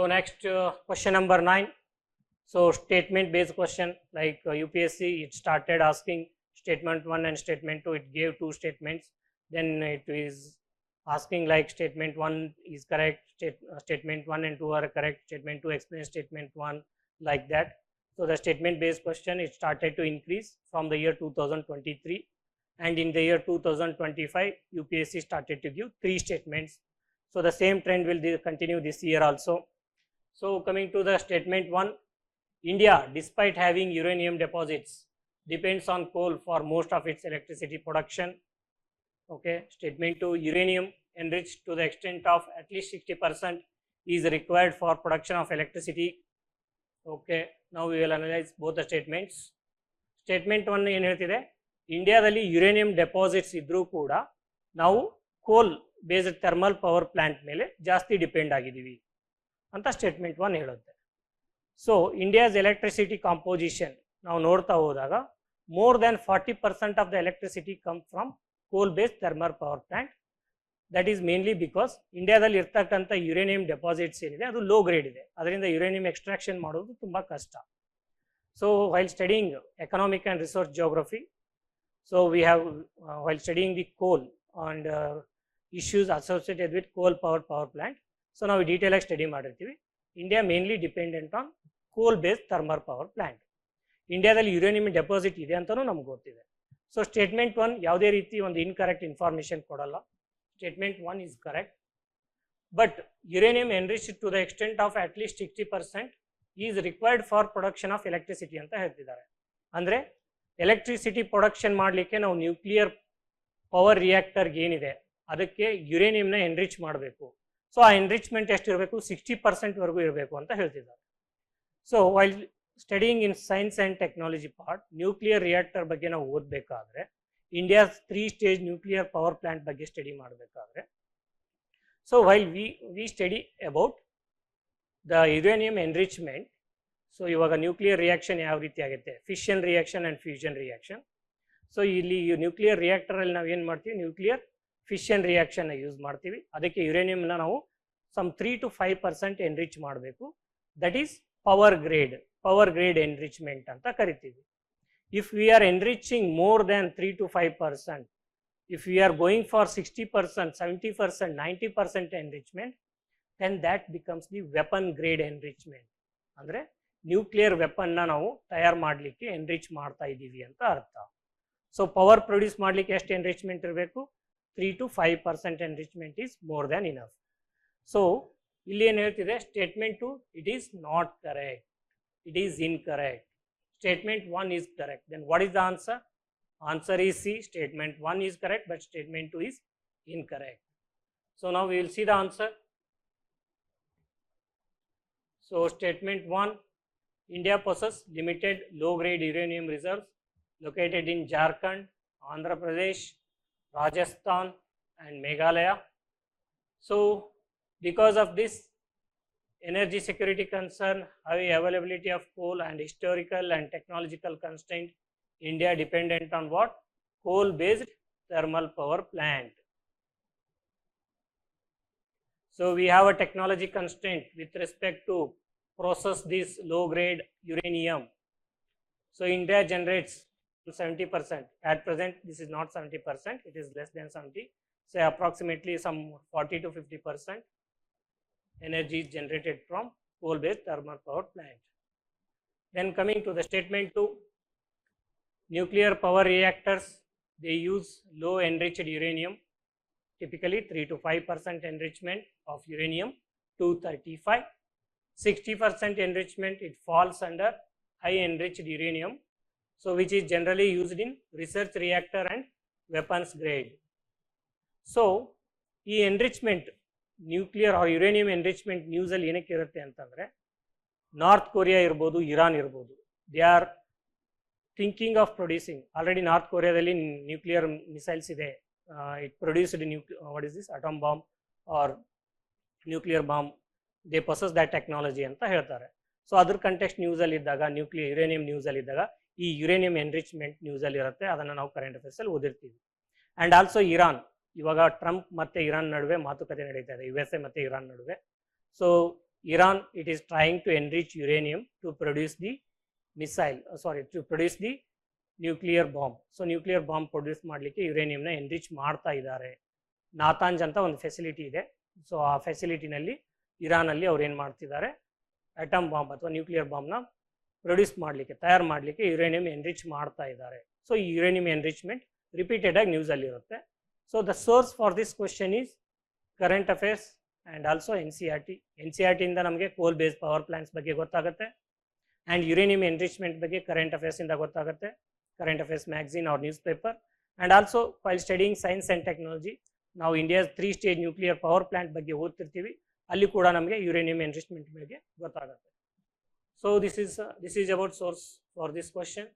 next question number 9. So statement based question, like UPSC, it started asking statement 1 and statement 2. It gave 2 statements. Then it is asking like statement 1 is correct, statement 1 and 2 are correct, statement 2 explains statement 1, like that. So the statement based question, it started to increase from the year 2023, and in the year 2025 UPSC started to give 3 statements. So the same trend will continue this year also. So coming to the statement 1, India, despite having uranium deposits, depends on coal for most of its electricity production. Okay, statement 2, uranium enriched to the extent of at least 60% is required for production of electricity. Okay, now we will analyze both the statements. Statement 1 ಏನು ಹೇಳ್ತಿದೆ, ಇಂಡಿಯಾದಲ್ಲಿ uranium deposits ಇದ್ರೂ ಕೂಡ ನಾವು ಕೋಲ್ based thermal power plant ಮೇಲೆ ಜಾಸ್ತಿ depend ಆಗಿದ್ದೀವಿ ಅಂತ ಸ್ಟೇಟ್ಮೆಂಟ್ 1 ಹೇಳುತ್ತೆ. ಸೊ ಇಂಡಿಯಾಸ್ ಎಲೆಕ್ಟ್ರಿಸಿಟಿ ಕಾಂಪೋಸಿಷನ್ ನಾವು ನೋಡ್ತಾ ಹೋದಾಗ more than 40% of the electricity come from coal based thermal power plant. That is mainly because ಇಂಡಿಯಾದಲ್ಲಿ ಇರ್ತಕ್ಕಂಥ ಯುರೇನಿಯಂ ಡೆಪಾಸಿಟ್ಸ್ ಏನಿದೆ ಅದು ಲೋ ಗ್ರೇಡ್ ಇದೆ, ಅದರಿಂದ ಯುರೇನಿಯಂ ಎಕ್ಸ್ಟ್ರಾಕ್ಷನ್ ಮಾಡೋದು ತುಂಬ ಕಷ್ಟ. So while studying economic and resource geography, so we have while studying the coal and issues associated with coal power plant, so now we detail ಆಗಿ study ಮಾಡಿರ್ತೀವಿ. India mainly dependent on ಕೋಲ್ based thermal power plant. ಇಂಡಿಯಾದಲ್ಲಿ uranium deposit ಇದೆ ಅಂತಲೂ ನಮ್ಗೆ ಗೊತ್ತಿದೆ. So statement 1 ಯಾವುದೇ ರೀತಿ ಒಂದು ಇನ್ಕರೆಕ್ಟ್ ಇನ್ಫಾರ್ಮೇಷನ್ ಕೊಡಲ್ಲ. Statement 1 is correct, but uranium enriched to the extent of at least 60% is required for production of electricity ಅಂತ ಹೇಳ್ತಿದ್ದಾರೆ. ಅಂದರೆ ಎಲೆಕ್ಟ್ರಿಸಿಟಿ ಪ್ರೊಡಕ್ಷನ್ ಮಾಡಲಿಕ್ಕೆ ನಾವು ನ್ಯೂಕ್ಲಿಯರ್ ಪವರ್ ರಿಯಾಕ್ಟರ್ಗೆ ಏನಿದೆ ಅದಕ್ಕೆ ಯುರೇನಿಯಂನ ಎನ್ರಿಚ್ ಮಾಡಬೇಕು. ಸೊ ಆ ಎನ್ರಿಚ್ಮೆಂಟ್ ಎಷ್ಟಿರಬೇಕು, 60% ಇರಬೇಕು ಅಂತ ಹೇಳ್ತಿದ್ದಾರೆ. So while studying in science and technology part, nuclear reactor ಬಗ್ಗೆ ನಾವು ಓದಬೇಕಾದ್ರೆ India's 3 stage nuclear power plant ಬಗ್ಗೆ ಸ್ಟಡಿ ಮಾಡಬೇಕಾದ್ರೆ, so while we study about the uranium enrichment. So ಇವಾಗ ನ್ಯೂಕ್ಲಿಯರ್ ರಿಯಾಕ್ಷನ್ ಯಾವ ರೀತಿ ಆಗುತ್ತೆ, fission reaction and fusion reaction. So ಇಲ್ಲಿ ನ್ಯೂಕ್ಲಿಯರ್ ರಿಯಾಕ್ಟರಲ್ಲಿ ನಾವು ಏನು ಮಾಡ್ತೀವಿ, ನ್ಯೂಕ್ಲಿಯರ್ ಫಿಷನ್ ರಿಯಾಕ್ಷನ್ನ ಯೂಸ್ ಮಾಡ್ತೀವಿ. ಅದಕ್ಕೆ ಯುರೇನಿಯಂನ ನಾವು ಸಮ್ 3 to 5% ಎನ್ರಿಚ್ ಮಾಡಬೇಕು. That is power grade enrichment ಅಂತ ಕರಿತೀವಿ. If we are enriching more than 3 to 5%, if we are going for 60%, 70%, 90% enrichment, then that becomes the weapon grade enrichment. ಅಂದರೆ nuclear ವೆಪನ್ನ ನಾವು ತಯಾರು ಮಾಡಲಿಕ್ಕೆ ಎನ್ರಿಚ್ ಮಾಡ್ತಾ ಇದ್ದೀವಿ ಅಂತ ಅರ್ಥ. ಸೊ ಪವರ್ ಪ್ರೊಡ್ಯೂಸ್ ಮಾಡಲಿಕ್ಕೆ ಎಷ್ಟು ಎನ್ರಿಚ್ಮೆಂಟ್ ಇರಬೇಕು, 3 to 5% enrichment is more than enough. So ಇಲ್ಲಿ ಏನು ಹೇಳ್ತಿದೆ, statement 2 it is not correct, it is incorrect. Statement 1 is correct. Then what is the answer? Answer is C, statement 1 is correct but statement 2 is incorrect. So ನಾವು will see the answer. So statement 1, India possesses limited low-grade uranium reserves located in Jharkhand, Andhra Pradesh, Rajasthan and Meghalaya. So because of this energy security concern, high availability of coal and historical and technological constraint, India dependent on what? Coal-based thermal power plant. So we have a technology constraint with respect to process this low grade uranium. So India generates 70%. At present this is not 70%, it is less than 70. Say approximately some 40 to 50% energy is generated from coal based thermal power plant. Then coming to the statement 2, nuclear power reactors, they use low enriched uranium, typically 3 to 5% enrichment of uranium 235. 60% enrichment, it falls under high enriched uranium, so which is generally used in research reactor and weapons grade. So ಈ enrichment nuclear or uranium enrichment ನ್ಯೂಸಲ್ಲಿ ಏನಕ್ಕೆ ಇರುತ್ತೆ ಅಂತಂದರೆ, North Korea ಇರ್ಬೋದು, Iran ಇರ್ಬೋದು, they are thinking of producing. Already North ಕೊರಿಯಾದಲ್ಲಿ nuclear missiles ಇದೆ, it produced what is this atom bomb or nuclear bomb, they possess that technology ಅಂತ ಹೇಳ್ತಾರೆ. ಸೊ ಅದ್ರ ಕಂಟೆಕ್ಸ್ಟ್ ನ್ಯೂಸಲ್ಲಿ ಇದ್ದಾಗ, ನ್ಯೂಕ್ಲಿಯರ್ ಯುರೇನಿಯಂ ನ್ಯೂಸಲ್ಲಿ ಇದ್ದಾಗ ಈ ಯುರೇನಿಯಂ ಎನ್ರಿಚ್ಮೆಂಟ್ ನ್ಯೂಸಲ್ಲಿ ಇರುತ್ತೆ, ಅದನ್ನು ನಾವು ಕರೆಂಟ್ ಅಫೇರ್ಸಲ್ಲಿ ಓದಿರ್ತೀವಿ. ಆ್ಯಂಡ್ ಆಲ್ಸೋ ಇರಾನ್, ಇವಾಗ ಟ್ರಂಪ್ ಮತ್ತು ಇರಾನ್ ನಡುವೆ ಮಾತುಕತೆ ನಡೀತಾ ಇದೆ, USA ಮತ್ತು ಇರಾನ್ ನಡುವೆ. So Iran, it is trying to enrich uranium to produce the missile, to produce the nuclear bomb. So nuclear bomb produce ಮಾಡಲಿಕ್ಕೆ ಯುರೇನಿಯಂನ ಎನ್ರಿಚ್ ಮಾಡ್ತಾ ಇದ್ದಾರೆ. ನಾತಾಂಜ್ ಅಂತ ಒಂದು ಫೆಸಿಲಿಟಿ ಇದೆ. ಸೊ ಆ ಫೆಸಿಲಿಟಿನಲ್ಲಿ ಇರಾನಲ್ಲಿ ಅವ್ರು ಏನು ಮಾಡ್ತಿದ್ದಾರೆ, ಅಟಮ್ ಬಾಂಬ್ ಅಥವಾ ನ್ಯೂಕ್ಲಿಯರ್ ಬಾಂಬ್ನ ಪ್ರೊಡ್ಯೂಸ್ ಮಾಡಲಿಕ್ಕೆ, ತಯಾರು ಮಾಡಲಿಕ್ಕೆ ಯುರೇನಿಯಂ ಎನ್ರಿಚ್ ಮಾಡ್ತಾ ಇದ್ದಾರೆ. ಸೊ ಈ ಯುರೇನಿಯಂ ಎನ್ರಿಚ್ಮೆಂಟ್ ರಿಪೀಟೆಡ್ ಆಗಿ ನ್ಯೂಸಲ್ಲಿರುತ್ತೆ. So the source for this question is current affairs and also NCERT. NCERTಯಿಂದ ನಮಗೆ ಕೋಲ್ ಬೇಸ್ಡ್ ಪವರ್ ಪ್ಲಾಂಟ್ಸ್ ಬಗ್ಗೆ ಗೊತ್ತಾಗುತ್ತೆ, ಆ್ಯಂಡ್ ಯುರೇನಿಯಂ ಎನ್ರಿಚ್ಮೆಂಟ್ ಬಗ್ಗೆ ಕರೆಂಟ್ ಅಫೇರ್ಸಿಂದ ಗೊತ್ತಾಗುತ್ತೆ, current affairs magazine or newspaper. And also while studying science and technology, ನಾವು India's 3-stage nuclear power plant ಬಗ್ಗೆ ಓದ್ತಿರ್ತೀವಿ, ಅಲ್ಲಿ ಕೂಡ ನಮಗೆ ಯುರೇನಿಯಂ ಎನ್ರಿಚ್ಮೆಂಟ್ ಬಗ್ಗೆ ಗೊತ್ತಾಗುತ್ತೆ. So this is about source for this question.